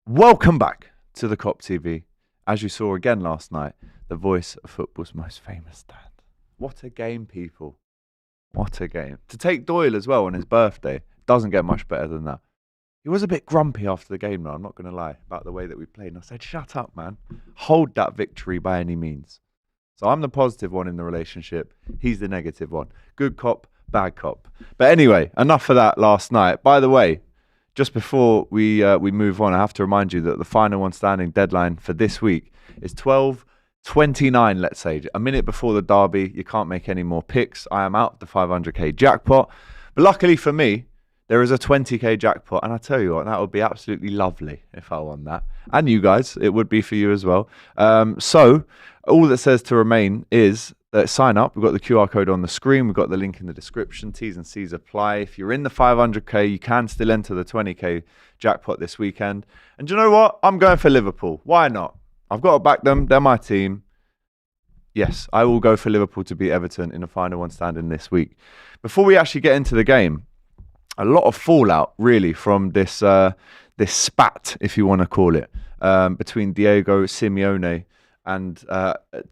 Welcome back to the Kop TV. As you saw again last night, the voice of football's most famous dad. What a game, people. What a game. To take Doyle as well on his birthday, doesn't get much better than that. He was a bit grumpy after the game, though, I'm not going to lie, about the way that we played. And I said, shut up, man. Hold that victory by any means. So I'm the positive one in the relationship. He's the negative one. Good cop, bad cop. But anyway, enough of that last night. By the way, just before we move on, I have to remind you that the final one standing deadline for this week is 12:29, let's say. A minute before the derby, you can't make any more picks. I am out the 500k jackpot. But luckily for me, there is a 20k jackpot. And I tell you what, that would be absolutely lovely if I won that. And you guys, it would be for you as well. So all that says to remain is sign up. We've got the QR code on the screen. We've got the link in the description. T's and C's apply. If you're in the 500k, you can still enter the 20k jackpot this weekend. And do you know what? I'm going for Liverpool. Why not? I've got to back them. They're my team. Yes, I will go for Liverpool to beat Everton in the final one standing this week. Before we actually get into the game, a lot of fallout really from this this spat, if you want to call it, between Diego Simeone and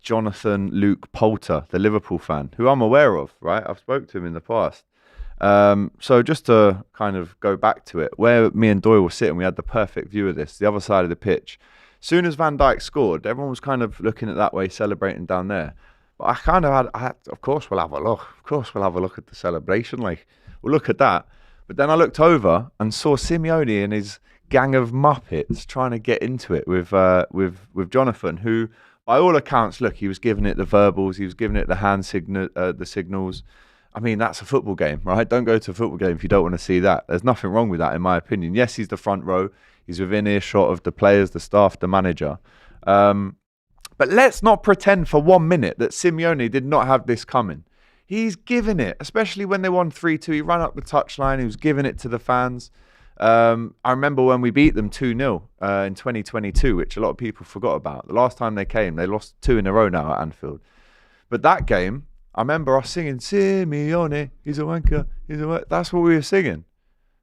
Jonathan Luke Poulter, the Liverpool fan, who I'm aware of, right? I've spoke to him in the past. So just to kind of go back to it, where me and Doyle were sitting, we had the perfect view of this, the other side of the pitch. Soon as Van Dijk scored, everyone was kind of looking at that way, celebrating down there. But I kind of had, of course we'll have a look. Of course we'll have a look at the celebration. Like, we'll look at that. But then I looked over and saw Simeone and his gang of Muppets trying to get into it with Jonathan, who, by all accounts, look, he was giving it the verbals, he was giving it the hand signal, the signals. I mean, that's a football game, right? Don't go to a football game if you don't want to see that. There's nothing wrong with that, in my opinion. Yes, he's the front row. He's within earshot of the players, the staff, the manager. But let's not pretend for 1 minute that Simeone did not have this coming. He's given it, especially when they won 3-2. He ran up the touchline. He was giving it to the fans. I remember when we beat them 2-0 in 2022, which a lot of people forgot about. The last time they came, they lost 2 in a row now at Anfield. But that game, I remember us singing, Simeone, he's a wanker, he's a wanker. That's what we were singing.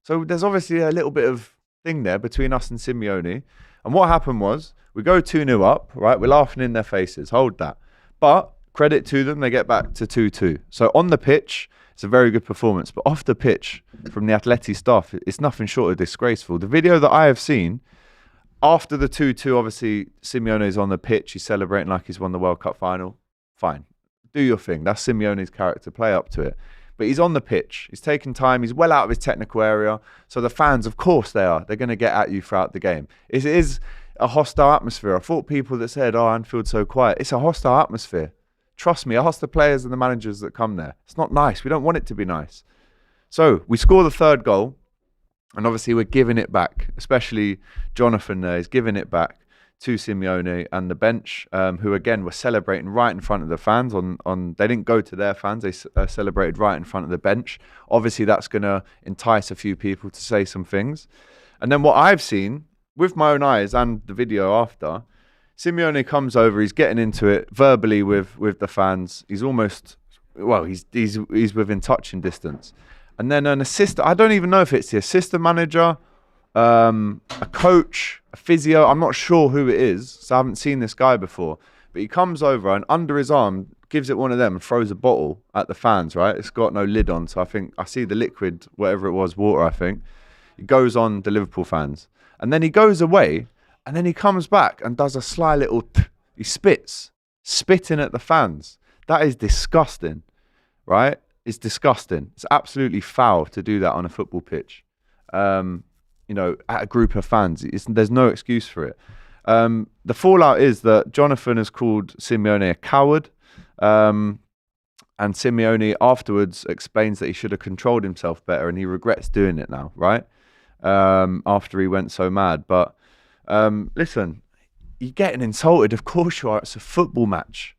So there's obviously a little bit of thing there between us and Simeone. And what happened was, we go 2-0 up, right? We're laughing in their faces. Hold that. But credit to them, they get back to 2-2. So on the pitch, it's a very good performance. But off the pitch, from the Atleti staff, it's nothing short of disgraceful. The video that I have seen, after the 2-2, obviously, Simeone is on the pitch. He's celebrating like he's won the World Cup final. Fine. Do your thing. That's Simeone's character. Play up to it. But he's on the pitch. He's taking time. He's well out of his technical area. So the fans, of course they are. They're going to get at you throughout the game. It is a hostile atmosphere. I thought people that said, oh, Anfield's so quiet. It's a hostile atmosphere. Trust me, ask the players and the managers that come there. It's not nice. We don't want it to be nice. So we score the third goal. And obviously we're giving it back. Especially Jonathan there is giving it back to Simeone and the bench, who again were celebrating right in front of the fans. They didn't go to their fans, they celebrated right in front of the bench. Obviously that's going to entice a few people to say some things. And then what I've seen with my own eyes and the video after, Simeone comes over, he's getting into it verbally with the fans. He's almost, well, he's within touching distance. And then an assistant, I don't even know if it's the assistant manager, a coach, a physio, I'm not sure who it is, so I haven't seen this guy before, but he comes over and under his arm gives it one of them and throws a bottle at the fans, right? It's got no lid on, so I think I see the liquid, whatever it was, water, I think. It goes on the Liverpool fans. And then he goes away and then he comes back and does a sly little he spitting at the fans. That is disgusting, right? It's disgusting. It's absolutely foul to do that on a football pitch. You know, at a group of fans. There's no excuse for it. The fallout is that Jonathan has called Simeone a coward. And Simeone afterwards explains that he should have controlled himself better and he regrets doing it now, right? After he went so mad. But listen, you're getting insulted. Of course you are. It's a football match.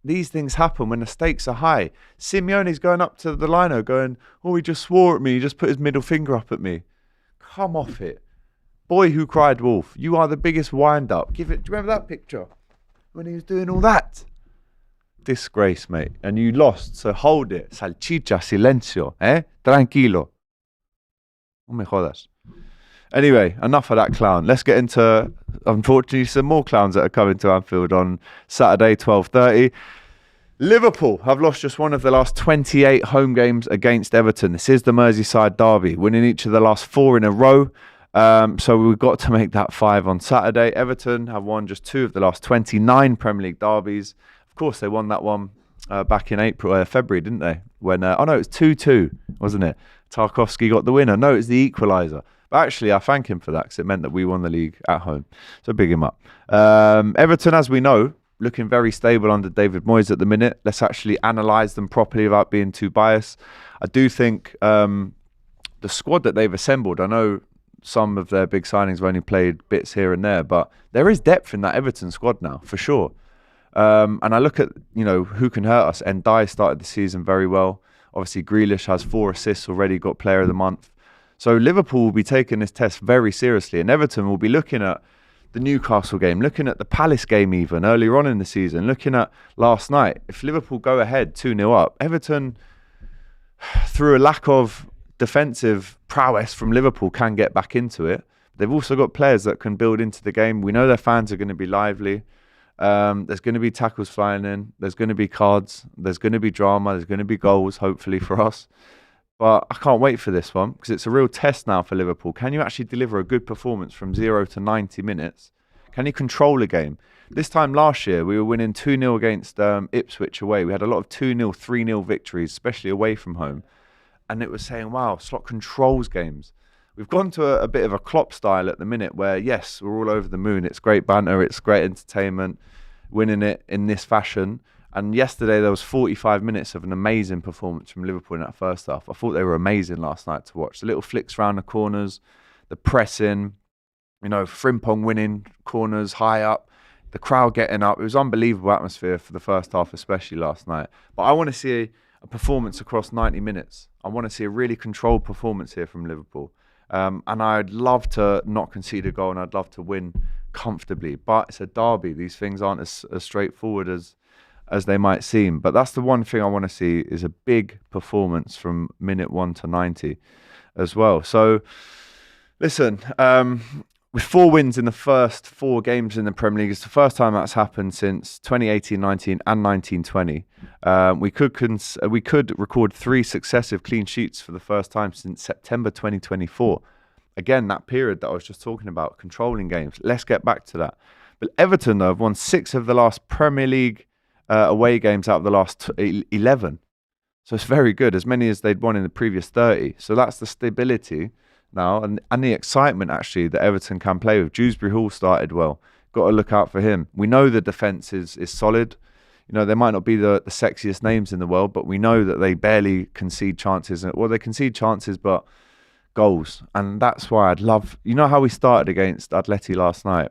These things happen when the stakes are high. Simeone's going up to the lino going, oh, he just swore at me. He just put his middle finger up at me. Come off it. Boy who cried wolf. You are the biggest wind-up. Give it. Do you remember that picture? When he was doing all that? Disgrace, mate. And you lost, so hold it. Salchicha, silencio. Tranquilo. No me jodas. Anyway, enough of that clown. Let's get into, unfortunately, some more clowns that are coming to Anfield on Saturday, 12:30. Liverpool have lost just one of the last 28 home games against Everton. This is the Merseyside derby, winning each of the last 4 in a row. So we've got to make that 5 on Saturday. Everton have won just 2 of the last 29 Premier League derbies. Of course, they won that one back in February, didn't they? When it was 2-2, wasn't it? Tarkowski got the winner. No, it's the equaliser. But actually, I thank him for that because it meant that we won the league at home. So big him up. Everton, as we know, looking very stable under David Moyes at the minute. Let's actually analyse them properly without being too biased. I do think the squad that they've assembled, I know some of their big signings have only played bits here and there, but there is depth in that Everton squad now, for sure. And I look at, who can hurt us. Ndiaye started the season very well. Obviously, Grealish has 4 assists already, got Player of the Month. So Liverpool will be taking this test very seriously, and Everton will be looking at the Newcastle game, looking at the Palace game even earlier on in the season, looking at last night. If Liverpool go ahead 2-0 up, Everton, through a lack of defensive prowess from Liverpool, can get back into it. They've also got players that can build into the game. We know their fans are going to be lively. There's going to be tackles flying in. There's going to be cards. There's going to be drama. There's going to be goals, hopefully, for us. But I can't wait for this one because it's a real test now for Liverpool. Can you actually deliver a good performance from 0 to 90 minutes? Can you control a game? This time last year, we were winning 2-0 against Ipswich away. We had a lot of 2-0, 3-0 victories, especially away from home. And it was saying, wow, Slot controls games. We've gone to a bit of a Klopp style at the minute where, yes, we're all over the moon. It's great banter. It's great entertainment, winning it in this fashion. And yesterday there was 45 minutes of an amazing performance from Liverpool in that first half. I thought they were amazing last night to watch. The little flicks around the corners, the pressing, Frimpong winning corners high up, the crowd getting up. It was unbelievable atmosphere for the first half, especially last night. But I want to see a performance across 90 minutes. I want to see a really controlled performance here from Liverpool. And I'd love to not concede a goal and I'd love to win comfortably. But it's a derby. These things aren't as straightforward as they might seem. But that's the one thing I want to see is a big performance from minute 1 to 90 as well. So, listen, with 4 wins in the first 4 games in the Premier League, it's the first time that's happened since 2018-19 and 19-20. We could record 3 successive clean sheets for the first time since September 2024. Again, that period that I was just talking about, controlling games. Let's get back to that. But Everton, though, have won 6 of the last Premier League away games out of the last 11. So it's very good, as many as they'd won in the previous 30. So that's the stability now and the excitement, actually, that Everton can play with. Dewsbury Hall started well. Got to look out for him. We know the defence is solid. They might not be the sexiest names in the world, but we know that they barely concede chances. Well, they concede chances, but goals. And that's why I'd love... how we started against Atleti last night?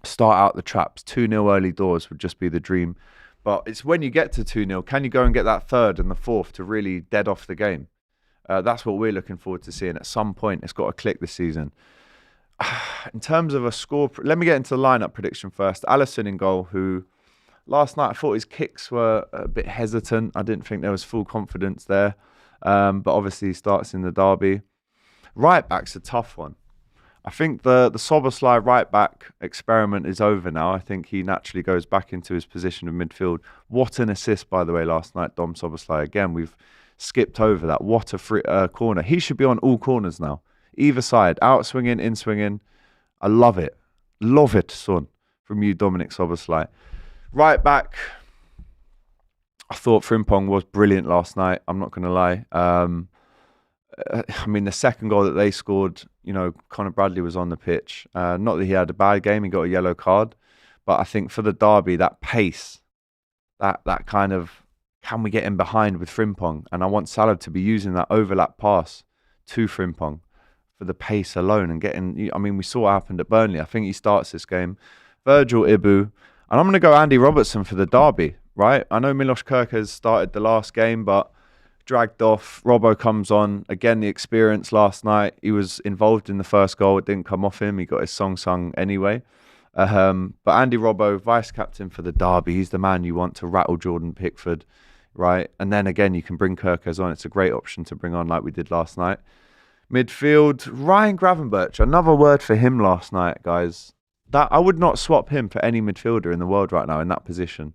Start out the traps. 2-0 early doors would just be the dream. But it's when you get to 2-0, can you go and get that 3rd and the 4th to really dead off the game? That's what we're looking forward to seeing. At some point, it's got to click this season. In terms of a score, let me get into the lineup prediction first. Alisson in goal, who last night I thought his kicks were a bit hesitant. I didn't think there was full confidence there. But obviously he starts in the derby. Right back's a tough one. I think the Szoboszlai right-back experiment is over now. I think he naturally goes back into his position of midfield. What an assist, by the way, last night, Dom Szoboszlai. Again, we've skipped over that. What a corner. He should be on all corners now. Either side, out swinging, in swinging. I love it. Love it, son, from you, Dominic Szoboszlai. Right-back, I thought Frimpong was brilliant last night. I'm not going to lie. The second goal that they scored, Conor Bradley was on the pitch. Not that he had a bad game, he got a yellow card. But I think for the derby, that pace, that kind of, can we get in behind with Frimpong? And I want Salah to be using that overlap pass to Frimpong for the pace alone and getting, we saw what happened at Burnley. I think he starts this game. Virgil Ibu. And I'm going to go Andy Robertson for the derby, right? I know Milos Kerkez started the last game, but dragged off. Robbo comes on. Again, the experience last night. He was involved in the first goal. It didn't come off him. He got his song sung anyway. But Andy Robbo, vice-captain for the derby. He's the man you want to rattle Jordan Pickford, right? And then again, you can bring Kerkez on. It's a great option to bring on like we did last night. Midfield, Ryan Gravenberch. Another word for him last night, guys. That I would not swap him for any midfielder in the world right now in that position.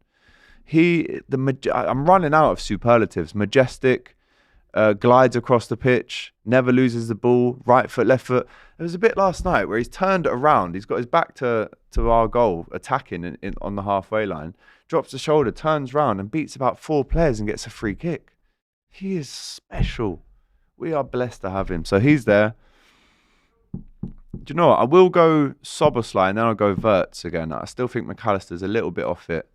I'm running out of superlatives. Majestic, glides across the pitch, never loses the ball, right foot, left foot. There was a bit last night where he's turned it around. He's got his back to our goal, attacking on the halfway line, drops the shoulder, turns round and beats about 4 players and gets a free kick. He is special. We are blessed to have him. So he's there. Do you know what? I will go Soboslai and then I'll go Wirtz again. I still think McAllister's a little bit off it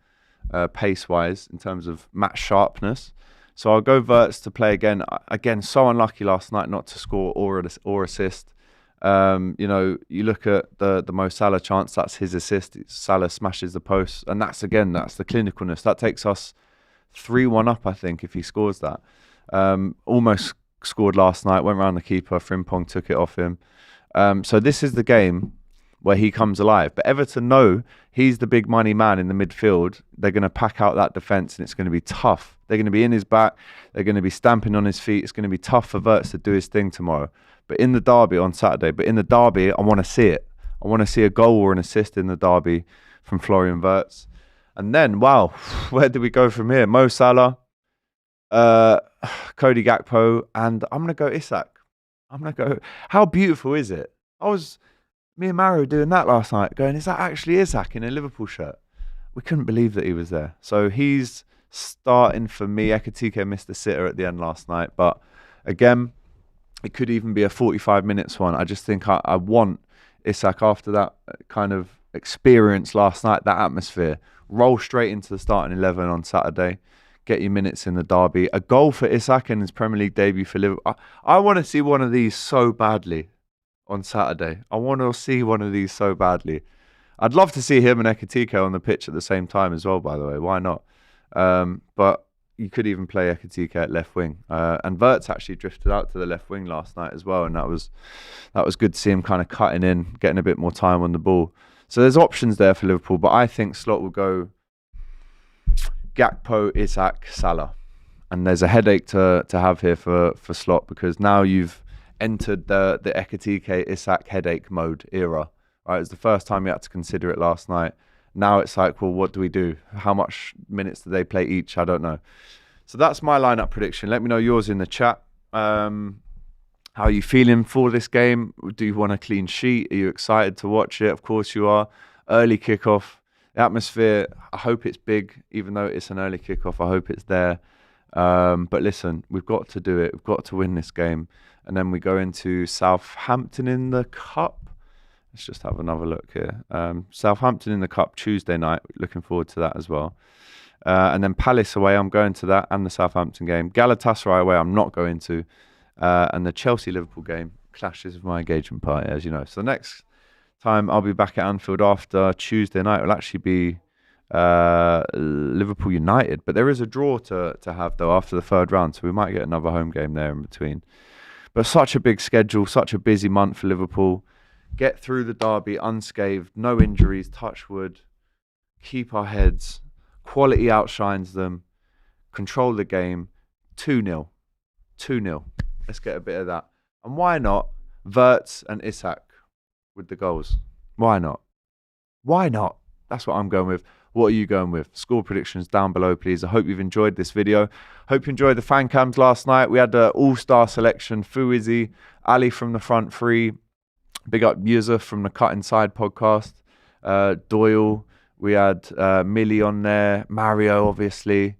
pace-wise in terms of match sharpness. So I'll go Wirtz to play again. Again, so unlucky last night not to score or assist. You know, you look at the Mo Salah chance, that's his assist. Salah smashes the post. And that's the clinicalness. That takes us 3-1 up, I think, if he scores that. Almost scored last night, went round the keeper, Frimpong took it off him. So this is the game where he comes alive. But Everton know he's the big money man in the midfield. They're going to pack out that defence and it's going to be tough. They're going to be in his back. They're going to be stamping on his feet. It's going to be tough for Wirtz to do his thing tomorrow. But in the derby on Saturday, I want to see it. I want to see a goal or an assist in the derby from Florian Wirtz. And then, wow, where do we go from here? Mo Salah, Cody Gakpo, and I'm going to go Isak. How beautiful is it? Me and Mario doing that last night, going, is that actually Isak in a Liverpool shirt? We couldn't believe that he was there. So he's starting for me. Ekitike missed a sitter at the end last night, but again, it could even be a 45 minutes one. I just think I want Isak after that kind of experience last night, that atmosphere. Roll straight into the starting 11 on Saturday. Get your minutes in the derby. A goal for Isak in his Premier League debut for Liverpool. I want to see one of these so badly on Saturday. I want to see one of these so badly. I'd love to see him and Ekitike on the pitch at the same time as well, by the way. Why not? But you could even play Ekitike at left wing. And Wirtz actually drifted out to the left wing last night as well. And that was good to see him kind of cutting in, getting a bit more time on the ball. So there's options there for Liverpool. But I think Slot will go Gakpo, Isak, Salah. And there's a headache to have here for Slot, because now you've entered the Ekitike, Isak headache mode era. Right? It was the first time you had to consider it last night. Now it's like, well, what do we do? How much minutes do they play each? I don't know. So that's my lineup prediction. Let me know yours in the chat. How are you feeling for this game? Do you want a clean sheet? Are you excited to watch it? Of course you are. Early kickoff. The atmosphere, I hope it's big, even though it's an early kickoff. I hope it's there. But listen, we've got to do it. We've got to win this game. And then we go into Southampton in the Cup. Let's just have another look here. Southampton in the Cup Tuesday night. Looking forward to that as well. And then Palace away, I'm going to that, and the Southampton game. Galatasaray away, I'm not going to. And the Chelsea-Liverpool game clashes with my engagement party, as you know. So next time I'll be back at Anfield after Tuesday night, it will actually be Liverpool United. But there is a draw to have, though, after the third round. So we might get another home game there in between. But such a big schedule, such a busy month for Liverpool. Get through the derby unscathed, no injuries, touch wood, keep our heads, quality outshines them, control the game, 2-0. 2-0. Let's get a bit of that. And why not Wirtz and Isak with the goals? Why not? Why not? That's what I'm going with. What are you going with? Score predictions down below, please. I hope you've enjoyed this video. Hope you enjoyed the fan cams last night. We had an all-star selection. Fuizzi, Ali from the front three. Big up Yusuf from the Cut Inside podcast. Doyle. We had Millie on there. Mario, obviously.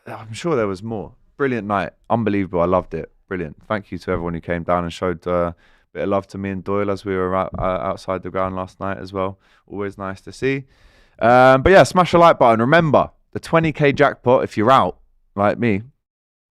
I'm sure there was more. Brilliant night. Unbelievable. I loved it. Brilliant. Thank you to everyone who came down and showed a bit of love to me and Doyle as we were outside the ground last night as well. Always nice to see. But yeah, smash the like button. Remember, the 20k jackpot, if you're out, like me,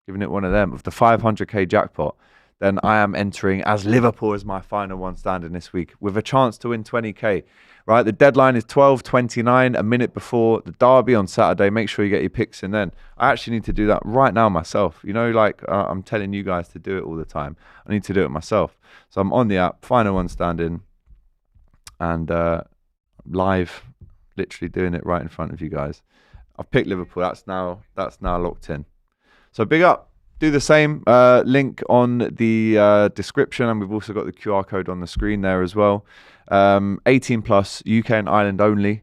giving it one of them, with the 500k jackpot, then I am entering as Liverpool as my final one standing this week with a chance to win 20k. Right, the deadline is 12:29, a minute before the derby on Saturday. Make sure you get your picks in then. I actually need to do that right now myself. You know, like I'm telling you guys to do it all the time. I need to do it myself. So I'm on the app, final one standing, and live, literally doing it right in front of you guys. I've picked Liverpool. That's now locked in. So big up. do the same. Link on the description, and we've also got the QR code on the screen there as well. 18 plus, UK and Ireland only.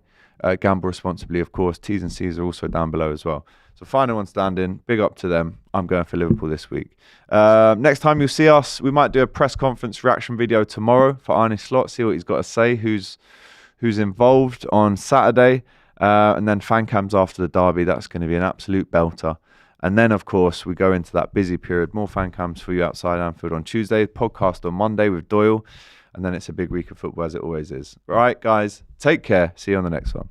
Gamble responsibly, of course. T's and C's are also down below as well. So final one standing. Big up to them. I'm going for Liverpool this week. Next time you'll see us, we might do a press conference reaction video tomorrow for Arne Slot. See what he's got to say. Who's involved on Saturday, and then fan cams after the derby. That's going to be an absolute belter. And then, of course, we go into that busy period. More fan cams for you outside Anfield on Tuesday. Podcast on Monday with Doyle. And then it's a big week of football, as it always is. All right, guys, take care. See you on the next one.